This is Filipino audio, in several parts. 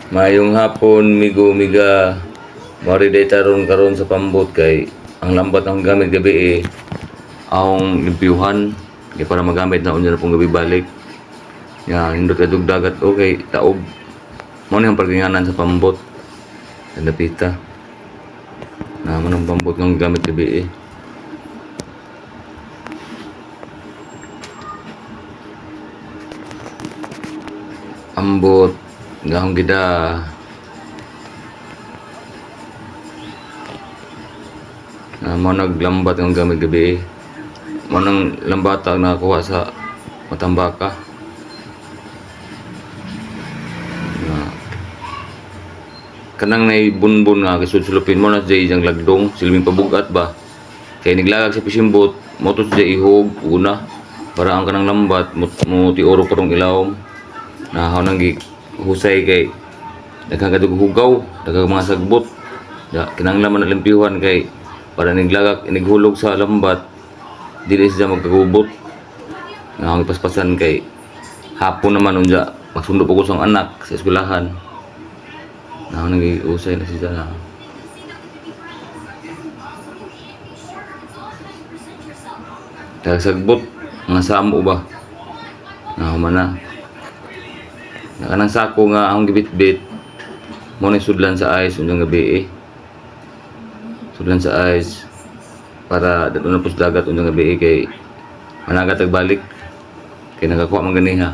Mayong hapon, migo, miga. Mari day taron karon sa pambot kay ang lambat ng gamit gabi akong limpyuhan kay para magamit na unya na pong gabi balik. Ya, hindot kadug dagat okay, taob. Mo ni ang pagkinganan sa pambot. Sa dapita. Na mo ng pambot ng gamit gabi. Ambot gahong gida. Mo naglambat ng gamit gabi. Mo nang lambat ang nakakuha sa Matambaka. Kanang nay bunbun nga kasulsulupin mo na jay jang lagdong silbing pabugat ba kay niglagag sa pisimbot mo to jay ihog una para ang kanang lambat mo ti oro parong ilawom na haw nang husay kay nagkagadug hugaw daghang mga sagbot da kinanglaman na limpyuhan kay para niglagak inighulog sa lambat dili siya magkagubot nga ang paspasan kay hapon naman unja magsundo po ko sa anak sa eskwelahan. Na ako nag-iusay na siya na. Sagbot, mga samo ba? Na humana. Nakanang sako nga akong gibit-bit. Muna sudlan sa ice, unyang gabi Sudlan sa ice. Para dato na po sa dagat, unyang gabi kay managat agbalik. Kay nagakuha man ganiha.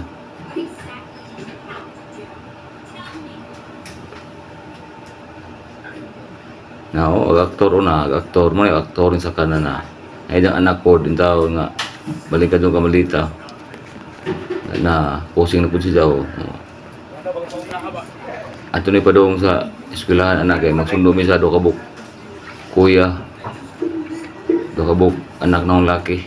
Now, aktor mo na aktor sa kanan na. Ay dang anak ko din tao nga balik ka doon kamalita. Na posing na pud si daw. Ato ni padong sa eskwelahan anak kay magsundo mi sa do kabuk. Kuya. Do kabuk anak nang laki.